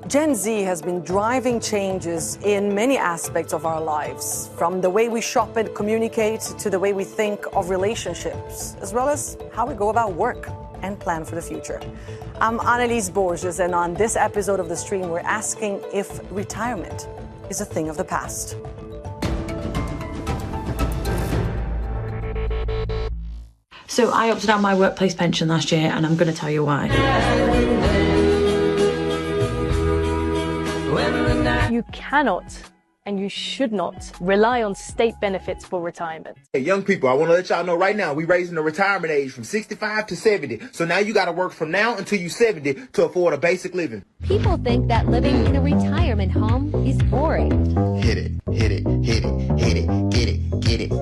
Gen Z has been driving changes in many aspects of our lives, from the way we shop and communicate to the way we think of relationships, as well as how we go about work and plan for the future. I'm Annelies Borges, and on this episode of The Stream, we're asking if retirement is a thing of the past. So I opted out my workplace pension last year, and I'm going to tell you why. You cannot and you should not rely on state benefits for retirement. Hey, young people, I want to let y'all know right now, we're raising the retirement age from 65 to 70. So now you got to work from now until you're 70 to afford a basic living. People think that living in a retirement home is boring. Hit it, hit it, hit it, hit it, get it, get it.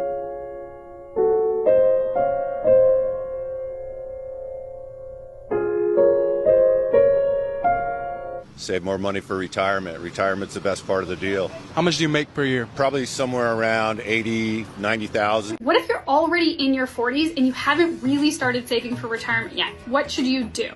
Save more money for retirement. Retirement's the best part of the deal. How much do you make per year? Probably somewhere around 80, 90,000. What if you're already in your 40s and you haven't really started saving for retirement yet? What should you do?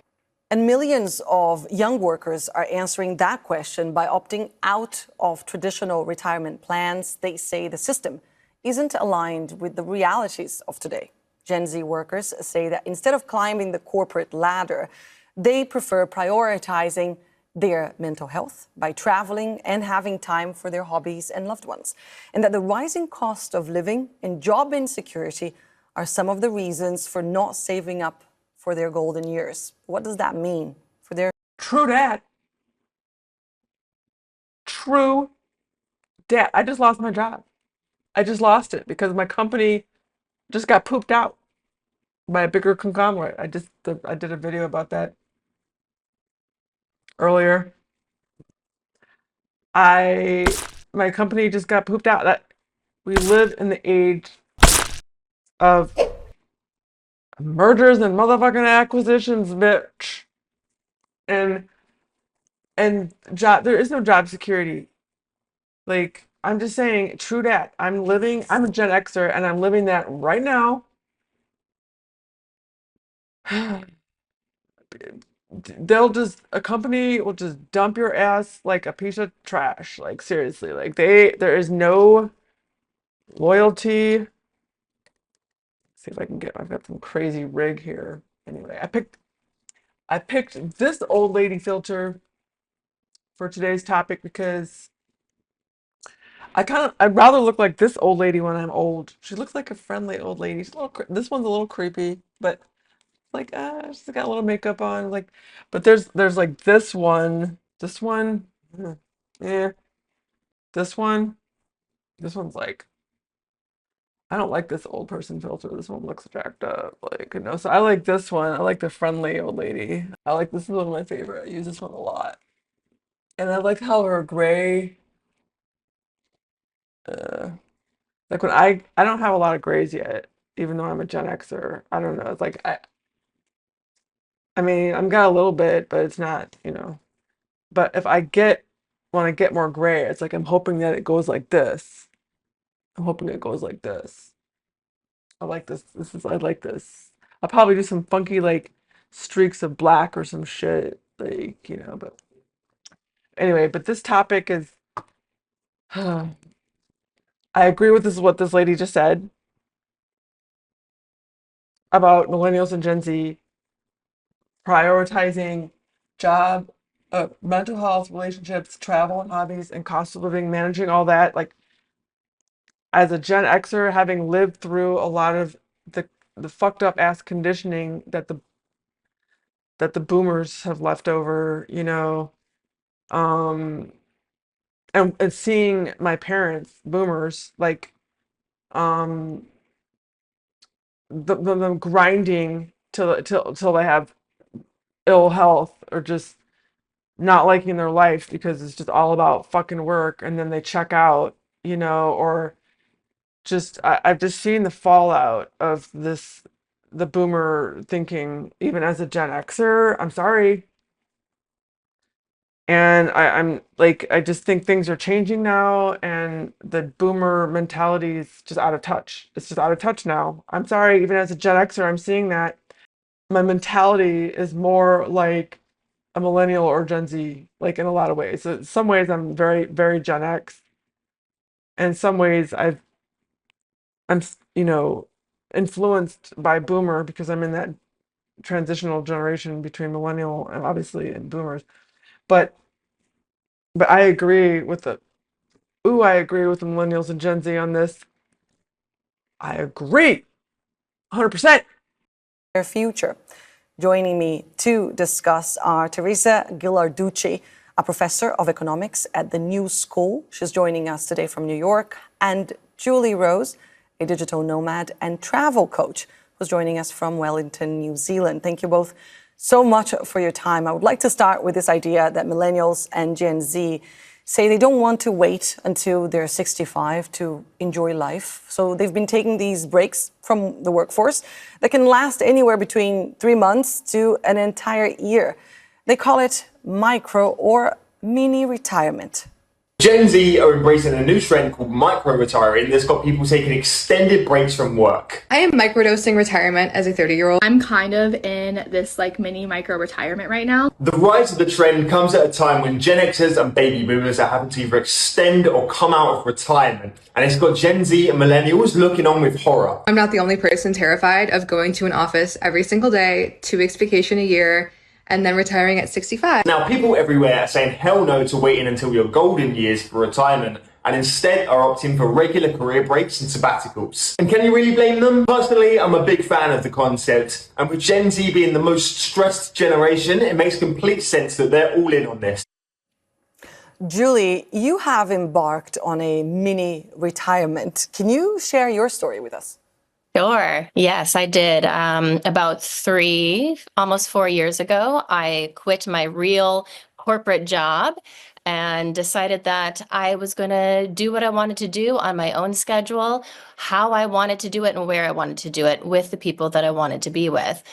And millions of young workers are answering that question by opting out of traditional retirement plans. They say the system isn't aligned with the realities of today. Gen Z workers say that instead of climbing the corporate ladder, they prefer prioritizing their mental health by traveling and having time for their hobbies and loved ones. And that the rising cost of living and job insecurity are some of the reasons for not saving up for their golden years. What does that mean for their... True that. True that. I just lost my job. I just lost it because my company just got pooped out by a bigger conglomerate. I did a video about that earlier. My company just got pooped out. That we live in the age of mergers and motherfucking acquisitions, bitch. And there is no job security. Like, I'm just saying, true that. I'm a Gen Xer and I'm living that right now. A company will just dump your ass like a piece of trash. Like, seriously, like there is no loyalty. Let's see if I've got some crazy rig here. Anyway, I picked this old lady filter for today's topic because I'd rather look like this old lady when I'm old. She looks like a friendly old lady. This one's a little creepy, but like she's got a little makeup on, like, but there's like this one, yeah, this one's like, I don't like this old person filter. This one looks jacked up, like, so I like this one. I like the friendly old lady. This is one of my favorite. I use this one a lot, and I like how her gray, like when I don't have a lot of grays yet, even though I'm a Gen Xer. I don't know. It's like I mean, I'm got a little bit, but it's not, But if when I get more gray, it's like I'm hoping that it goes like this. I'm hoping it goes like this. I like this. I like this. I'll probably do some funky like streaks of black or some shit, like, but anyway, but this topic is I agree with what this lady just said about millennials and Gen Z prioritizing job, mental health, relationships, travel and hobbies, and cost of living, managing all that. Like, as a Gen Xer, having lived through a lot of the fucked up ass conditioning that the boomers have left over, and seeing my parents, boomers, like, them grinding till they have ill health or just not liking their life because it's just all about fucking work, and then they check out, or just I've just seen the fallout of the boomer thinking, even as a Gen Xer. I'm sorry. And I'm like, I just think things are changing now, and the boomer mentality is just out of touch. It's just out of touch now. I'm sorry, even as a Gen Xer, I'm seeing that. My mentality is more like a millennial or Gen Z, like in a lot of ways. So in some ways I'm very, very Gen X. And in some ways I'm, influenced by boomer because I'm in that transitional generation between millennial and obviously and boomers. But I agree with I agree with the millennials and Gen Z on this. I agree 100%. Their future. Joining me to discuss are Teresa Ghilarducci, a professor of economics at the New School. She's joining us today from New York, and Julie Rose, a digital nomad and travel coach, who's joining us from Wellington, New Zealand. Thank you both so much for your time. I would like to start with this idea that millennials and Gen Z say they don't want to wait until they're 65 to enjoy life. So they've been taking these breaks from the workforce that can last anywhere between 3 months to an entire year. They call it micro or mini retirement. Gen Z are embracing a new trend called micro-retiring that's got people taking extended breaks from work. I am microdosing retirement as a 30-year-old. I'm kind of in this mini micro retirement right now. The rise of the trend comes at a time when Gen Xers and baby boomers are having to either extend or come out of retirement. And it's got Gen Z and millennials looking on with horror. I'm not the only person terrified of going to an office every single day, 2 weeks vacation a year, and then retiring at 65. Now, people everywhere are saying hell no to waiting until your golden years for retirement and instead are opting for regular career breaks and sabbaticals. And can you really blame them? Personally, I'm a big fan of the concept, and with Gen Z being the most stressed generation, it makes complete sense that they're all in on this. Julie, you have embarked on a mini retirement. Can you share your story with us? Sure. Yes, I did. About 3, almost 4 years ago, I quit my real corporate job and decided that I was going to do what I wanted to do on my own schedule, how I wanted to do it, and where I wanted to do it with the people that I wanted to be with.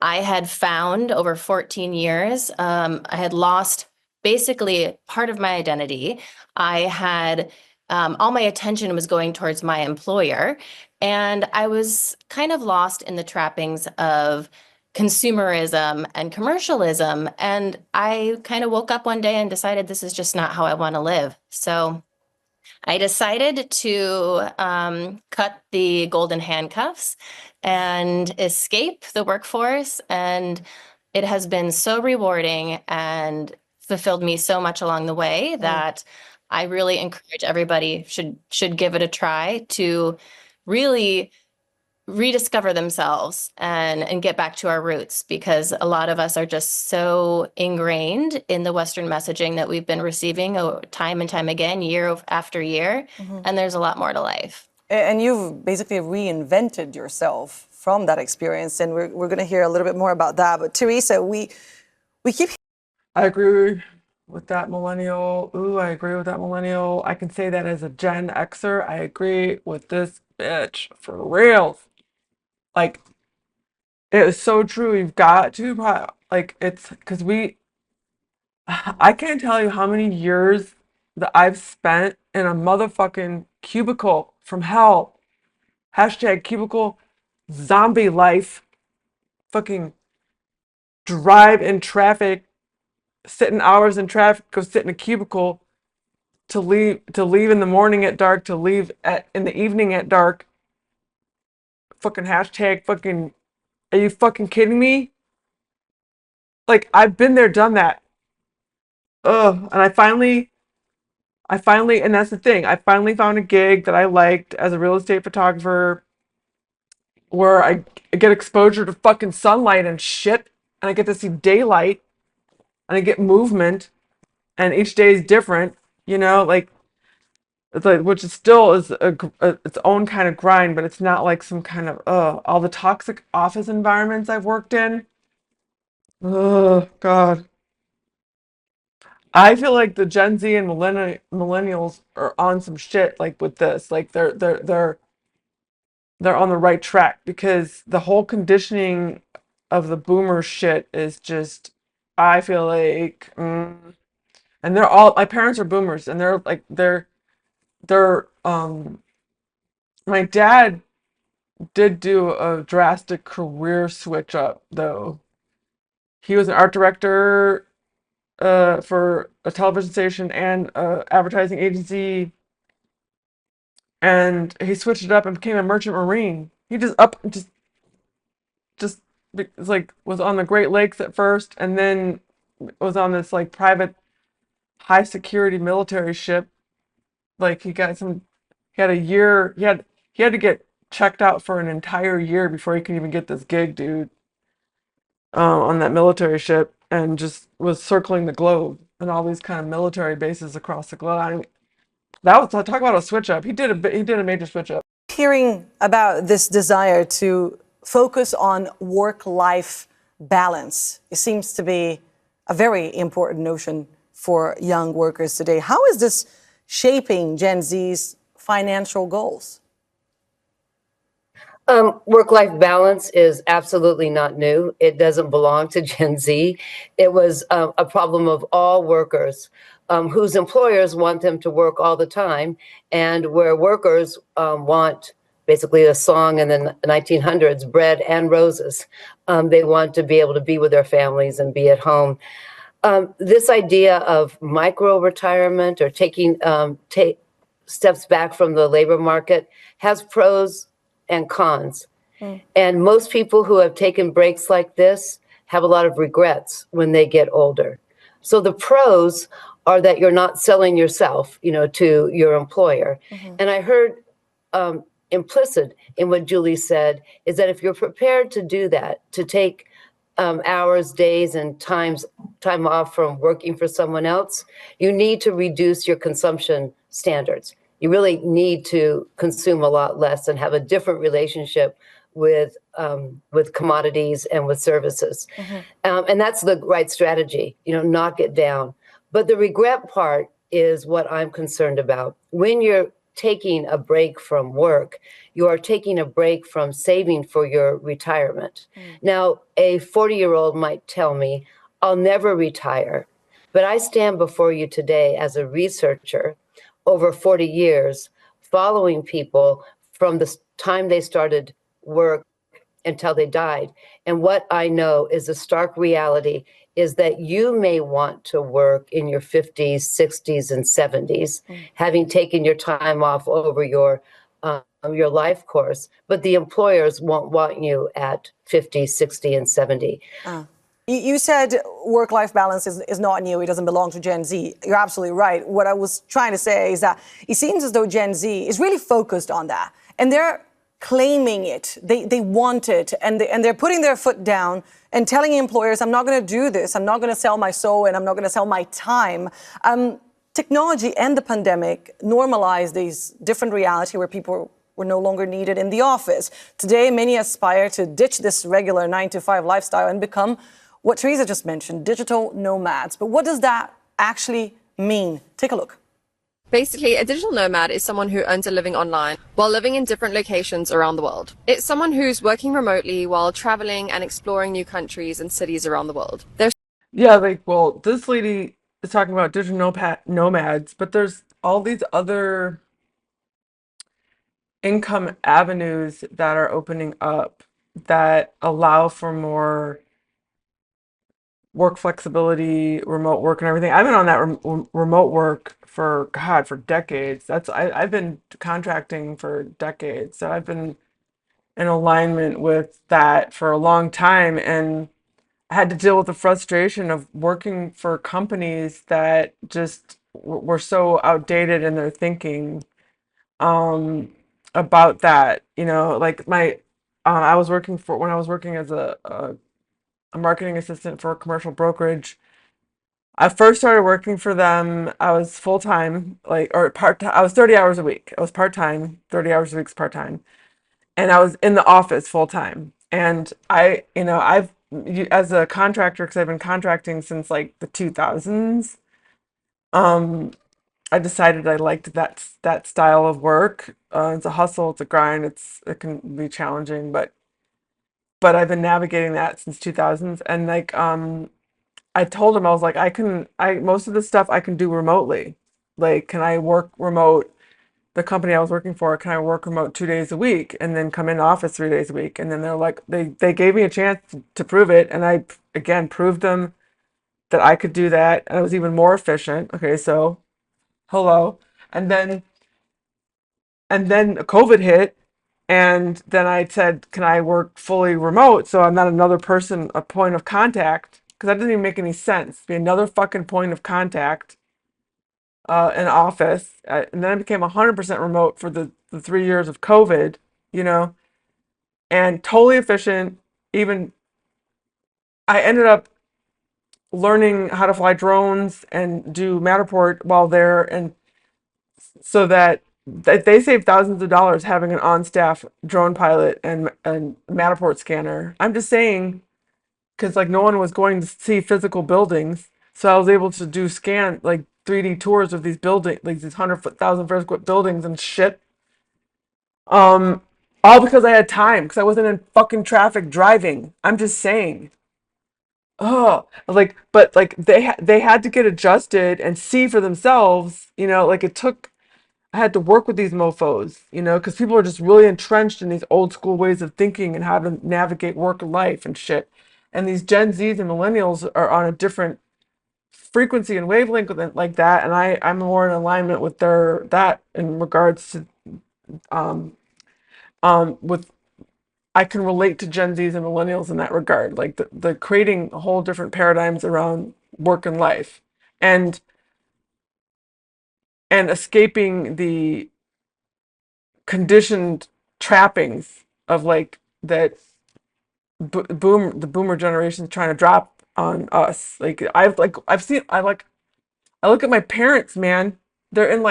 I had found over 14 years, I had lost basically part of my identity. I had all my attention was going towards my employer. And I was kind of lost in the trappings of consumerism and commercialism. And I kind of woke up one day and decided this is just not how I want to live. So I decided to cut the golden handcuffs and escape the workforce. And it has been so rewarding and fulfilled me so much along the way that I really encourage everybody should give it a try to really rediscover themselves and get back to our roots, because a lot of us are just so ingrained in the Western messaging that we've been receiving time and time again, year after year, and there's a lot more to life. And you've basically reinvented yourself from that experience, and we're going to hear a little bit more about that. But Teresa, we keep... I agree with that millennial. I agree with that millennial. I can say that as a Gen Xer. I agree with this bitch for real. Like, it is so true. You've got to, it's because I can't tell you how many years that I've spent in a motherfucking cubicle from hell. Hashtag cubicle zombie life. Fucking drive in traffic, sit in hours in traffic, go sit in a cubicle, to leave in the morning at dark, to leave in the evening at dark. Fucking hashtag fucking, are you fucking kidding me? Like, I've been there, done that. Ugh. And I finally, and that's the thing, I finally found a gig that I liked as a real estate photographer where I get exposure to fucking sunlight and shit, and I get to see daylight, and I get movement, and each day is different, it's like, which is still is its own kind of grind, but it's not like some kind of all the toxic office environments I've worked in. Oh God. I feel like the Gen Z and millennials are on some shit, like with this. Like they're on the right track, because the whole conditioning of the boomer shit is just, I feel like, and they're all, my parents are boomers, and they're my dad did do a drastic career switch up, though. He was an art director for a television station and a advertising agency, and he switched it up and became a merchant marine. He just like was on the Great Lakes at first, and then was on this like private high security military ship. Like he had a year. He had to get checked out for an entire year before he could even get this gig, dude. On that military ship, and just was circling the globe and all these kind of military bases across the globe. I mean, that was talk about a switch up. He did a major switch up. Hearing about this desire to focus on work-life balance, it seems to be a very important notion for young workers today. How is this shaping Gen Z's financial goals? Work-life balance is absolutely not new. It doesn't belong to Gen Z. It was a problem of all workers whose employers want them to work all the time, and where workers want basically a song in the 1900s, bread and roses. They want to be able to be with their families and be at home. This idea of micro-retirement or taking steps back from the labor market has pros and cons. And most people who have taken breaks like this have a lot of regrets when they get older. So the pros are that you're not selling yourself, to your employer. And I heard implicit in what Julie said is that if you're prepared to do that, to take hours, days, and time off from working for someone else, you need to reduce your consumption standards. You really need to consume a lot less and have a different relationship with commodities and with services. And that's the right strategy, knock it down. But the regret part is what I'm concerned about. When you're taking a break from work, you are taking a break from saving for your retirement. Now, a 40-year-old might tell me, I'll never retire. But I stand before you today as a researcher over 40 years, following people from the time they started work until they died. And what I know is a stark reality is that you may want to work in your 50s, 60s, and 70s, having taken your time off over your life course, but the employers won't want you at 50, 60, and 70. You said work-life balance is not new. It doesn't belong to Gen Z. You're absolutely right. What I was trying to say is that it seems as though Gen Z is really focused on that. And they're claiming it. They want it. And they're putting their foot down and telling employers, I'm not going to do this. I'm not going to sell my soul and I'm not going to sell my time. Technology and the pandemic normalized these different reality where people were no longer needed in the office. Today, many aspire to ditch this regular 9-to-5 lifestyle and become what Teresa just mentioned, digital nomads. But what does that actually mean? Take a look. Basically, a digital nomad is someone who earns a living online while living in different locations around the world. It's someone who's working remotely while traveling and exploring new countries and cities around the world. This lady is talking about digital nomads, but there's all these other income avenues that are opening up that allow for more work flexibility, remote work, and everything. I've been on that remote work for decades. I've been contracting for decades, so I've been in alignment with that for a long time, and I had to deal with the frustration of working for companies that just were so outdated in their thinking about that. Like I was working when I was working as a marketing assistant for a commercial brokerage. I first started working for them. I was full time, or part time. I was 30 hours a week. I was part time. 30 hours a week is part time, and I was in the office full time. And as a contractor, because I've been contracting since like the 2000s. I decided I liked that style of work. It's a hustle. It's a grind. It can be challenging, but I've been navigating that since 2000s. And I told him, I was like, most of the stuff I can do remotely. Like, can I work remote? The company I was working for, can I work remote 2 days a week and then come in office 3 days a week? And then they're like, they gave me a chance to prove it. And I, again, proved them that I could do that, and it was even more efficient. Okay, so hello. And then COVID hit, and then I said, can I work fully remote so I'm not another person, a point of contact? Because that doesn't even make any sense. Be another fucking point of contact in office. And then I became 100% remote for the 3 years of COVID, you know, and totally efficient. Even I ended up learning how to fly drones and do Matterport while there, and so that they save thousands of dollars having an on-staff drone pilot and Matterport scanner. I'm just saying, because like no one was going to see physical buildings, so I was able to do scan like 3D tours of these buildings, like these 100,000 square foot buildings and shit. All because I had time, because I wasn't in fucking traffic driving. I'm just saying. Oh, like, but like they had to get adjusted and see for themselves. You know, like it took. I had to work with these mofos, you know, because people are just really entrenched in these old school ways of thinking and how to navigate work and life and shit. And these Gen Zs and millennials are on a different frequency and wavelength with it like that. And I'm more in alignment with that in regards to um with I can relate to Gen Zs and millennials in that regard, like the creating a whole different paradigms around work and life, and escaping the conditioned trappings of like that the boomer generation is trying to drop on us. I've seen I look at my parents, man. They're in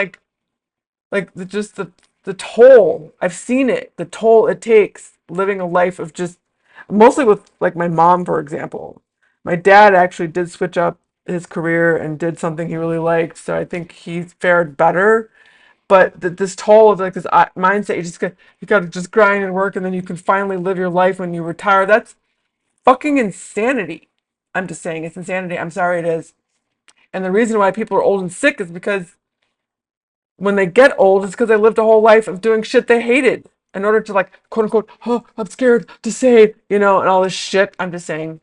just the toll. I've seen it. The toll it takes living a life of just mostly with like my mom, for example. My dad actually did switch up his career and did something he really liked, so I think he fared better. But this toll of like this mindset, you got to just grind and work, and then you can finally live your life when you retire. That's fucking insanity. I'm just saying it's insanity. I'm sorry, it is. And the reason why people are old and sick is because when they get old, it's because they lived a whole life of doing shit they hated in order to like quote unquote, oh, I'm scared to say, you know, and all this shit. I'm just saying.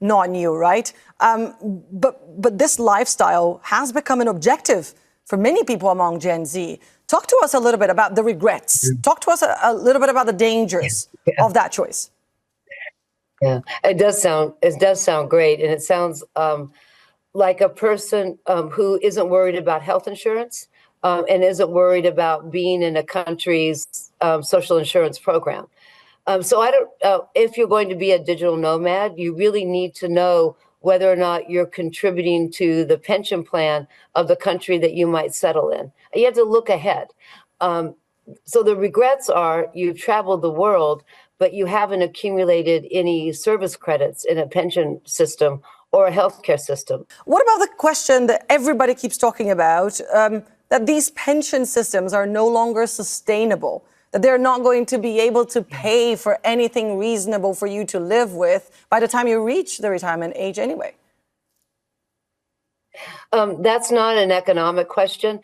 Not new, right? But this lifestyle has become an objective for many people among Gen Z. Talk to us a little bit about the regrets. Talk to us a little bit about the dangers of that choice. Yeah, it does sound great, and it sounds like a person who isn't worried about health insurance and isn't worried about being in a country's social insurance program. So I don't. If you're going to be a digital nomad, you really need to know whether or not you're contributing to the pension plan of the country that you might settle in. You have to look ahead. So the regrets are you've traveled the world, but you haven't accumulated any service credits in a pension system or a healthcare system. What about the question that everybody keeps talking about, that these pension systems are no longer sustainable, that they're not going to be able to pay for anything reasonable for you to live with by the time you reach the retirement age anyway? That's not an economic question.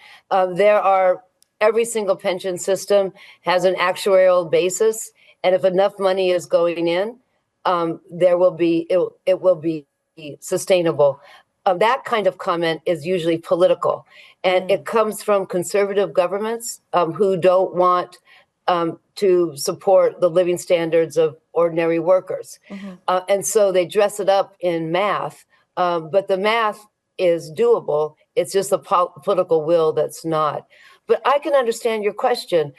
Every single pension system has an actuarial basis, and if enough money is going in, it will be sustainable. That kind of comment is usually political, and it comes from conservative governments who don't want to support the living standards of ordinary workers. And so they dress it up in math, but the math is doable. It's just the political will that's not. But I can understand your question.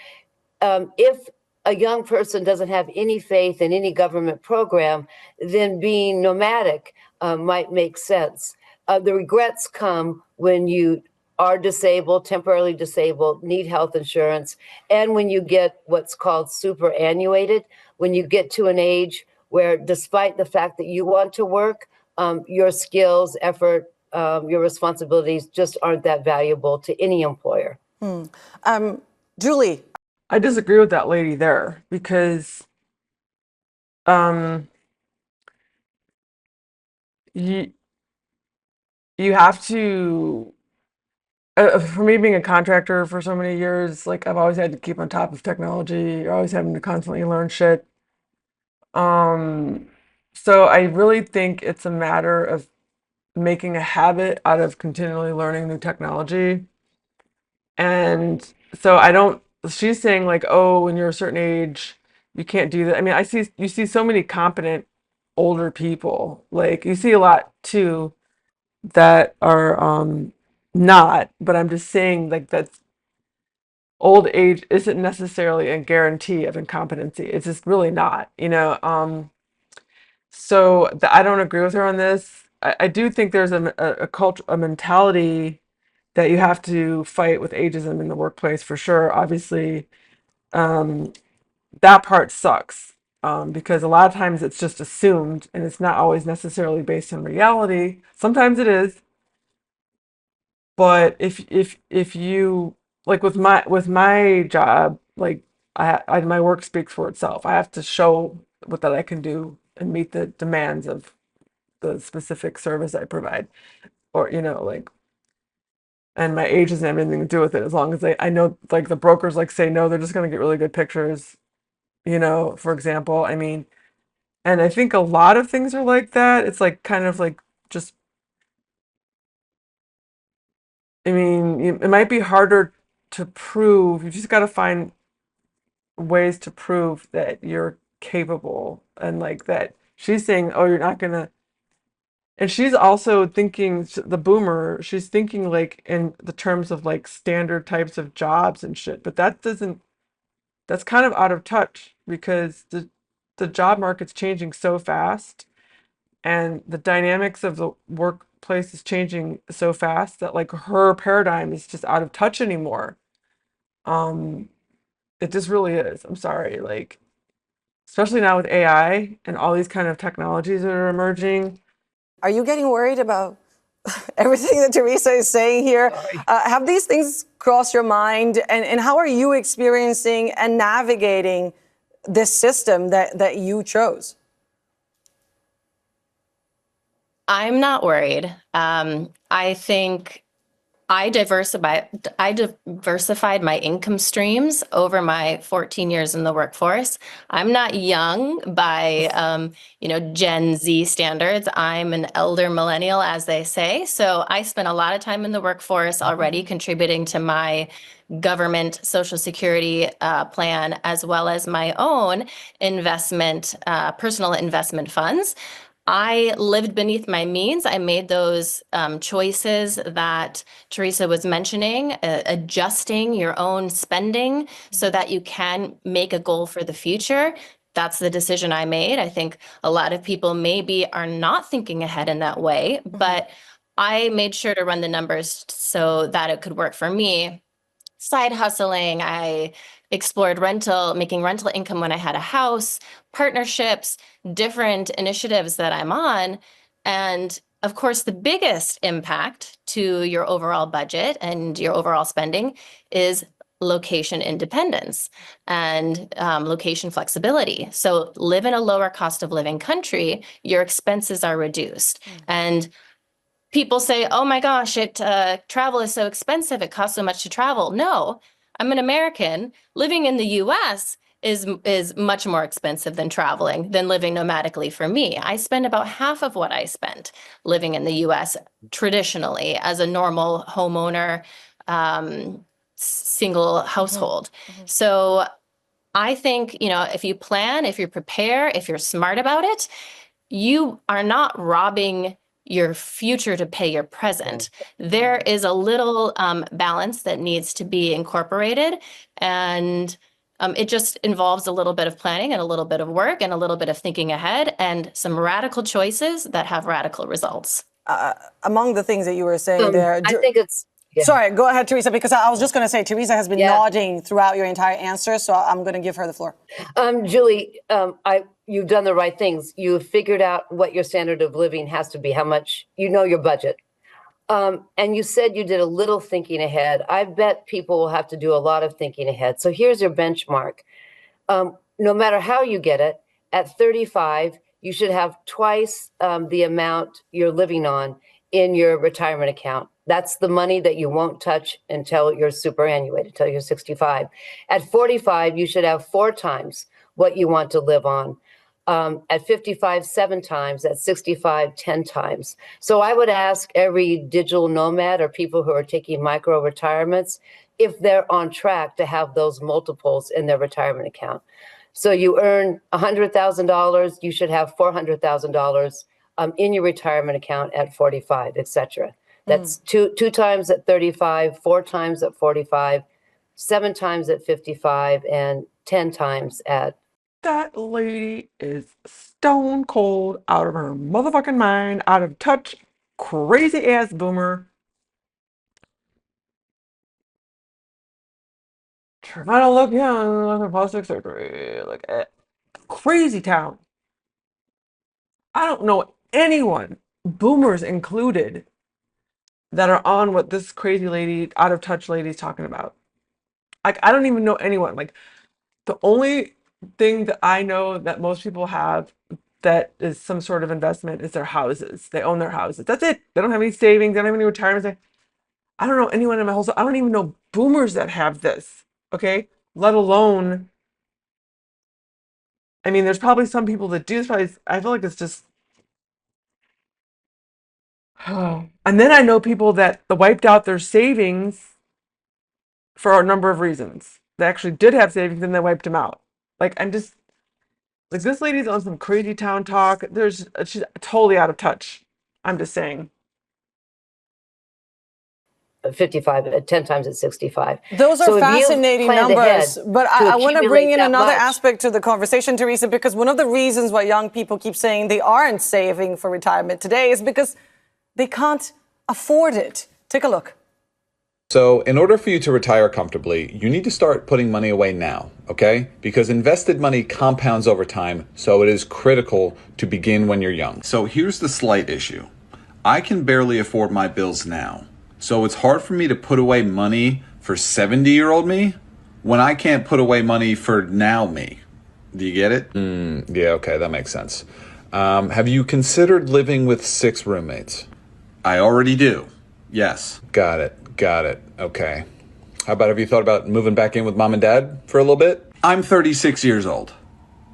If a young person doesn't have any faith in any government program, then being nomadic might make sense. The regrets come when you are disabled, temporarily disabled, need health insurance, and when you get what's called superannuated, when you get to an age where, despite the fact that you want to work, your skills, effort, your responsibilities just aren't that valuable to any employer. Julie. I disagree with that lady there because you have to for me being a contractor for so many years, like I've always had to keep on top of technology. You're always having to constantly learn shit. So I really think it's a matter of making a habit out of continually learning new technology. And so she's saying like, oh, when you're a certain age, you can't do that. I mean, you see so many competent older people. Like you see a lot too that are not, but I'm just saying like that's old age isn't necessarily a guarantee of incompetency. It's just really not, you know. So I don't agree with her on this. I do think there's a culture, a mentality that you have to fight with ageism in the workplace for sure. Obviously, um, that part sucks because a lot of times it's just assumed and it's not always necessarily based on reality. Sometimes it is, but if you like with my job, like my work speaks for itself. I have to show what that I can do and meet the demands of the specific service I provide, or you know, like, and my age doesn't have anything to do with it as long as I know, like the brokers like say no, they're just going to get really good pictures, you know, for example. I mean, and I think a lot of things are like that. It's like kind of like just, I mean, it might be harder to prove. You just got to find ways to prove that you're capable and like that she's saying, oh, you're not gonna. And she's also thinking, the boomer, she's thinking like in the terms of like standard types of jobs and shit. But that's kind of out of touch because the job market's changing so fast and the dynamics of the workplace is changing so fast that like her paradigm is just out of touch anymore. Um, it just really is. I'm sorry. Like, especially now with AI and all these kind of technologies that are emerging. Are you getting worried about everything that Teresa is saying here? Have these things crossed your mind? And how are you experiencing and navigating this system that you chose? I'm not worried. I think I diversified my income streams over my 14 years in the workforce. I'm not young by Gen Z standards. I'm an elder millennial, as they say. So I spent a lot of time in the workforce already contributing to my government Social Security plan, as well as my own personal investment funds. I lived beneath my means. I made those choices that Teresa was mentioning, adjusting your own spending so that you can make a goal for the future. That's the decision I made. I think a lot of people maybe are not thinking ahead in that way, but I made sure to run the numbers so that it could work for me. Side hustling, I explored making rental income when I had a house, partnerships, different initiatives that I'm on. And of course, the biggest impact to your overall budget and your overall spending is location independence and location flexibility. So live in a lower cost of living country, your expenses are reduced. And people say, oh my gosh, travel is so expensive. It costs so much to travel. No, I'm an American. Living in the US is much more expensive than living nomadically for me. I spend about half of what I spent living in the US traditionally as a normal homeowner, single household. So I think, if you plan, if you prepare, if you're smart about it, you are not robbing your future to pay your present. There is a little balance that needs to be incorporated, and it just involves a little bit of planning and a little bit of work and a little bit of thinking ahead and some radical choices that have radical results. Among the things that you were saying there, I think it's. Yeah. Sorry, go ahead, Teresa, because I was just going to say, Teresa has been nodding throughout your entire answer, so I'm going to give her the floor. Julie, you've done the right things. You've figured out what your standard of living has to be, how much, your budget. And you said you did a little thinking ahead. I bet people will have to do a lot of thinking ahead. So here's your benchmark. No matter how you get it, at 35, you should have twice the amount you're living on in your retirement account. That's the money that you won't touch until you're superannuated, until you're 65. At 45, you should have 4 times what you want to live on. at 55, 7 times, at 65, 10 times. So I would ask every digital nomad or people who are taking micro retirements if they're on track to have those multiples in their retirement account. So you earn $100,000, you should have $400,000 in your retirement account at 45, etc. That's two times at 35, 4 times at 45, 7 times at 55, and 10 times at. That lady is stone cold out of her motherfucking mind, out of touch, crazy ass boomer. Trying to look young, looking plastic surgery, like crazy town. I don't know anyone, boomers included, that are on what this crazy lady, out of touch lady is talking about. Like, I don't even know anyone. Like, the only thing that I know that most people have that is some sort of investment is their houses. They own their houses. That's it. They don't have any savings. They don't have any retirement. I don't know anyone in my whole. I don't even know boomers that have this. Okay, let alone. I mean, there's probably some people that do this. Probably, I feel like it's just. And then I know people that wiped out their savings for a number of reasons. They actually did have savings and they wiped them out. Like, I'm just like, this lady's on some crazy town talk. She's totally out of touch. I'm just saying. 55, 10 times at 65. Those are So if you fascinating planned numbers, ahead but to I want to bring accumulate in that another much- aspect to the conversation, Teresa, because one of the reasons why young people keep saying they aren't saving for retirement today is because they can't afford it. Take a look. So in order for you to retire comfortably, you need to start putting money away now, okay? Because invested money compounds over time, so it is critical to begin when you're young. So here's the slight issue. I can barely afford my bills now. So it's hard for me to put away money for 70-year-old me when I can't put away money for now me. Do you get it? Yeah, okay, that makes sense. Have you considered living with 6 roommates? I already do. Yes. Got it. Okay. How about, have you thought about moving back in with mom and dad for a little bit? I'm 36 years old.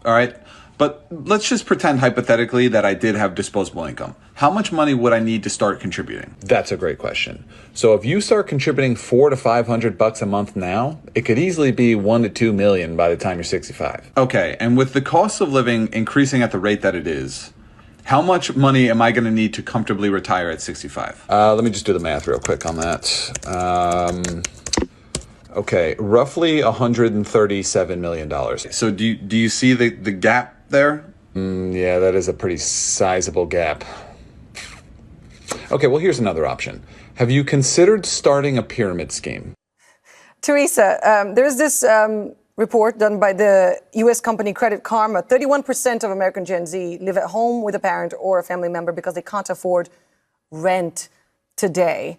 All right. But let's just pretend hypothetically that I did have disposable income. How much money would I need to start contributing? That's a great question. So if you start contributing $400 to $500 a month now, it could easily be $1 to $2 million by the time you're 65. Okay. And with the cost of living increasing at the rate that it is, how much money am I going to need to comfortably retire at 65? Let me just do the math real quick on that. Okay, roughly $137 million. So do you see the gap there? Yeah, that is a pretty sizable gap. Okay, well, here's another option. Have you considered starting a pyramid scheme? Teresa, there's this report done by the U.S. company Credit Karma. 31% of American Gen Z live at home with a parent or a family member because they can't afford rent today.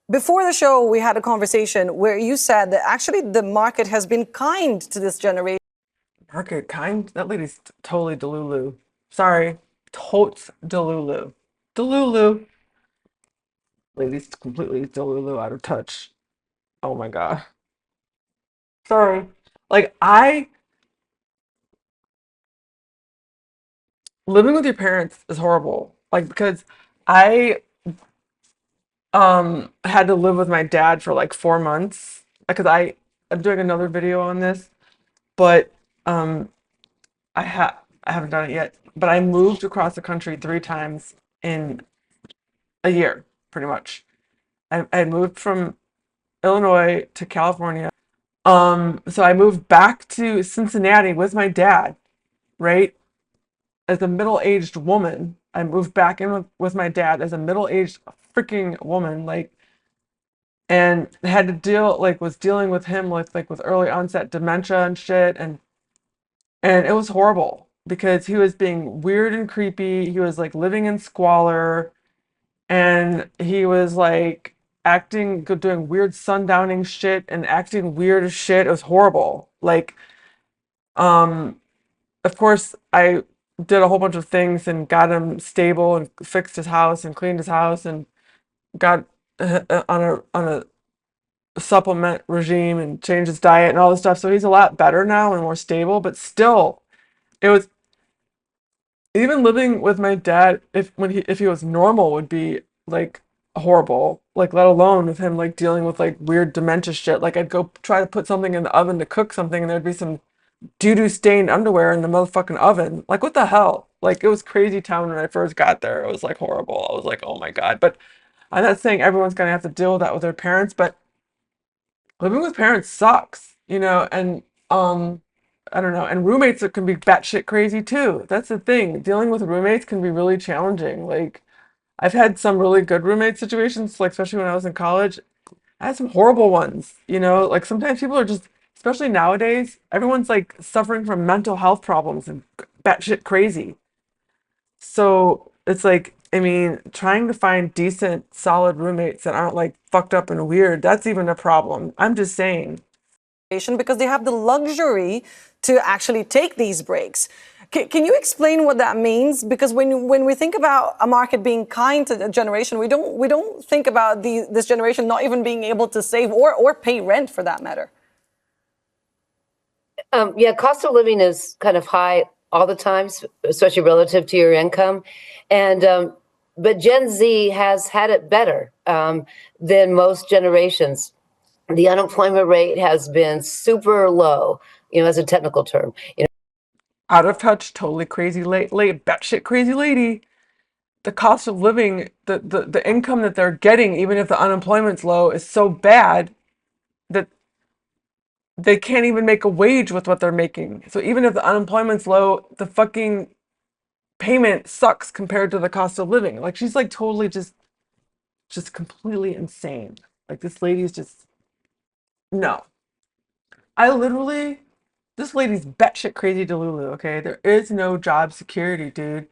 Before the show, we had a conversation where you said that actually the market has been kind to this generation. Market kind? That lady's totally Delulu. Sorry. Totes Delulu. Delulu. Lady's completely Delulu, out of touch. Oh my God. Sorry. Like, living with your parents is horrible. Like, because I had to live with my dad for like 4 months because I'm doing another video on this, but I haven't done it yet. But I moved across the country 3 times in a year, pretty much. I moved from Illinois to California. So I moved back to Cincinnati with my dad, right? As a middle-aged woman. I moved back in with my dad as a middle-aged freaking woman, like, and had to was dealing with him with early onset dementia and shit, and it was horrible because he was being weird and creepy. He was like living in squalor, and he was like doing weird sundowning shit and acting weird as shit. It was horrible. Like, of course, I did a whole bunch of things and got him stable and fixed his house and cleaned his house and got on a supplement regime and changed his diet and all this stuff. So he's a lot better now and more stable, but still, It was even living with my dad, if he was normal, would be like horrible. Like, let alone with him like dealing with like weird dementia shit. Like, I'd go try to put something in the oven to cook something, and there'd be some doo-doo stained underwear in the motherfucking oven. Like, what the hell? Like, it was crazy town when I first got there. It was like horrible. I was like, oh my God. But I'm not saying everyone's gonna have to deal with that with their parents, but living with parents sucks, and I don't know, and roommates can be batshit crazy too. That's the thing. Dealing with roommates can be really challenging. Like, I've had some really good roommate situations, like especially when I was in college. I had some horrible ones, like sometimes people are just, especially nowadays, everyone's like suffering from mental health problems and batshit crazy. So it's like, I mean, trying to find decent, solid roommates that aren't like fucked up and weird, that's even a problem. I'm just saying. Because they have the luxury to actually take these breaks. Can you explain what that means? Because when we think about a market being kind to the generation, we don't think about this generation not even being able to save or pay rent for that matter. Yeah, cost of living is kind of high all the time, especially relative to your income. And but Gen Z has had it better than most generations. The unemployment rate has been super low, as a technical term. Out of touch, totally crazy batshit crazy lady. The cost of living, the income that they're getting, even if the unemployment's low, is so bad that they can't even make a wage with what they're making. So even if the unemployment's low, the fucking payment sucks compared to the cost of living. Like, she's like totally just completely insane. Like, this lady's just, no. This lady's batshit crazy Delulu, okay? There is no job security, dude.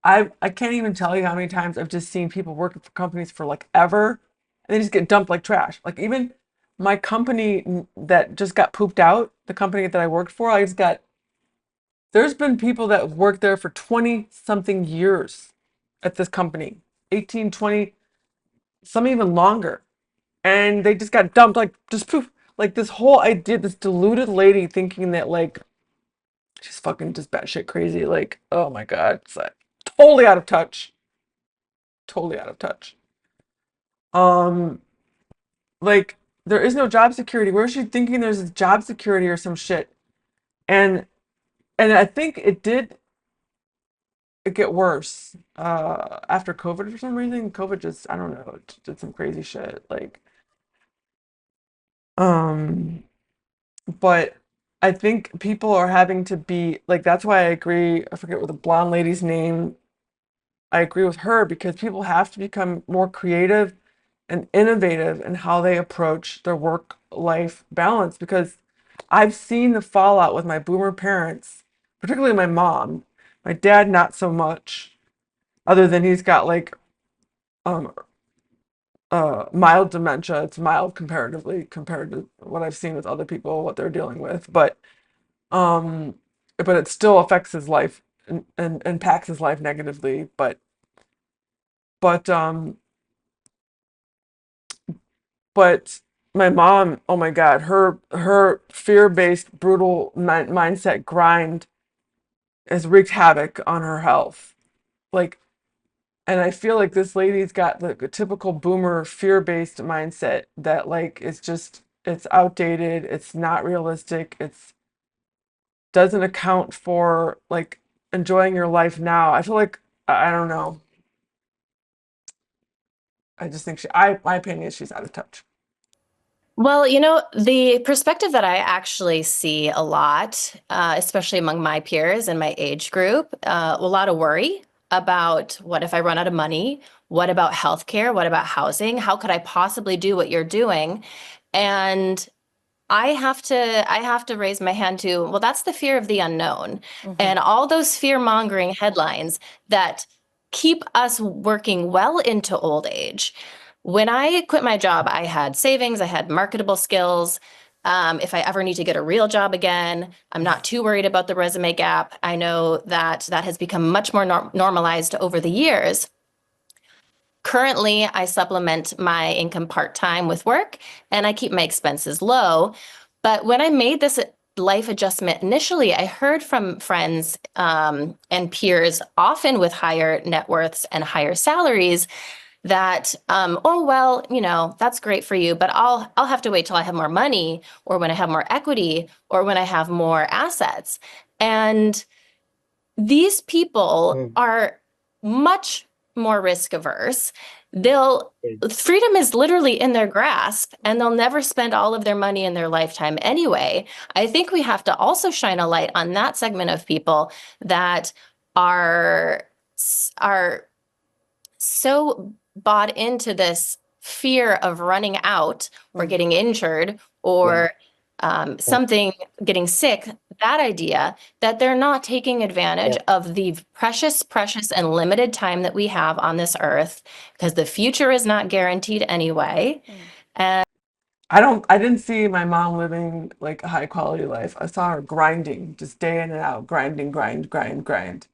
I can't even tell you how many times I've just seen people working for companies for like ever, and they just get dumped like trash. Like, even my company that just got pooped out, the company that I worked for, there's been people that worked there for 20 something years at this company, 18, 20, some even longer. And they just got dumped, like, just poof. Like, this whole idea, this deluded lady thinking that like she's fucking just batshit crazy. Like, oh my God, it's like totally out of touch. Totally out of touch. Um, like, there is no job security. Where is she thinking there's job security or some shit? And I think it did get worse after COVID for some reason. COVID just, I don't know, it did some crazy shit. Like, um, but I think people are having to be like, that's why I agree. I forget what the blonde lady's name. I agree with her because people have to become more creative and innovative in how they approach their work-life balance, because I've seen the fallout with my boomer parents, particularly my mom. My dad, not so much, other than he's got like um mild dementia. It's mild comparatively compared to what I've seen with other people, what they're dealing with. Um but it still affects his life and impacts his life negatively. But but my mom, oh my God, her fear-based brutal mindset grind has wreaked havoc on her health. Like, and I feel like this lady's got like a typical boomer fear-based mindset that like it's outdated, it's not realistic, it's doesn't account for like enjoying your life now. I feel like I don't know. I just think my opinion is she's out of touch. Well, the perspective that I actually see a lot, especially among my peers and my age group, a lot of worry about what if I run out of money? What about healthcare? What about housing? How could I possibly do what you're doing? And I have to raise my hand to, well, that's the fear of the unknown. And all those fear-mongering headlines that keep us working well into old age. When I quit my job, I had savings, I had marketable skills. If I ever need to get a real job again, I'm not too worried about the resume gap. I know that that has become much more normalized over the years. Currently, I supplement my income part-time with work and I keep my expenses low. But when I made this life adjustment initially, I heard from friends and peers, often with higher net worths and higher salaries, that oh well, you know, that's great for you, but I'll have to wait till I have more money, or when I have more equity, or when I have more assets. And these people are much more risk averse. Freedom is literally in their grasp, and they'll never spend all of their money in their lifetime anyway. I think we have to also shine a light on that segment of people that are so bought into this fear of running out or getting injured or something, getting sick, that idea, that they're not taking advantage of the precious, precious and limited time that we have on this earth, because the future is not guaranteed anyway. And I didn't see my mom living like a high quality life. I saw her grinding, just day in and out, grinding, grind.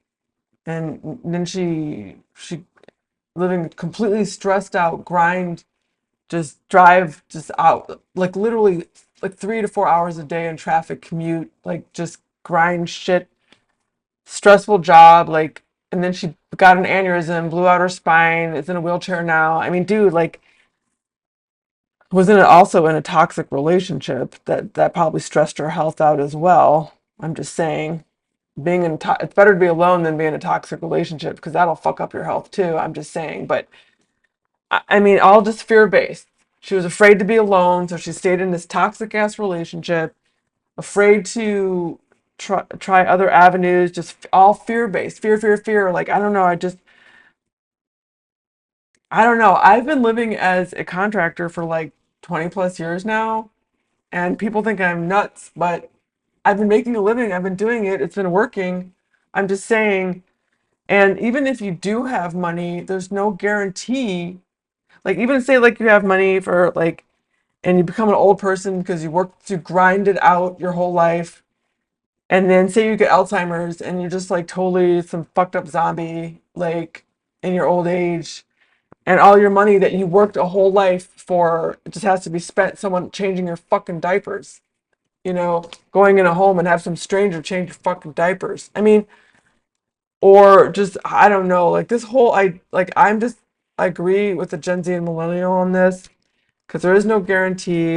And then she living completely stressed out, grind, just drive just out, like literally like 3 to 4 hours a day in traffic, commute, like just grind shit, stressful job, like, and then she got an aneurysm, blew out her spine, is in a wheelchair now. I mean, dude, like, was also in a toxic relationship that probably stressed her health out as well. I'm just saying, it's better to be alone than be in a toxic relationship, because that'll fuck up your health too. I'm just saying. But I mean, all just fear based. She was afraid to be alone, so she stayed in this toxic ass relationship, afraid to try other avenues, just all fear based, fear. Like, I don't know. I don't know. I've been living as a contractor for like 20 plus years now, and people think I'm nuts, but I've been making a living. I've been doing it. It's been working. I'm just saying. And even if you do have money, there's no guarantee. Like, even say like you have money for like, and you become an old person because you worked to grind it out your whole life. And then say you get Alzheimer's and you're just like totally some fucked up zombie, like in your old age. And all your money that you worked a whole life for, it just has to be spent someone changing your fucking diapers. You know, going in a home and have some stranger change your fucking diapers. I mean, or just, I don't know, like this whole, I agree with the Gen Z and millennial on this, because there is no guarantee.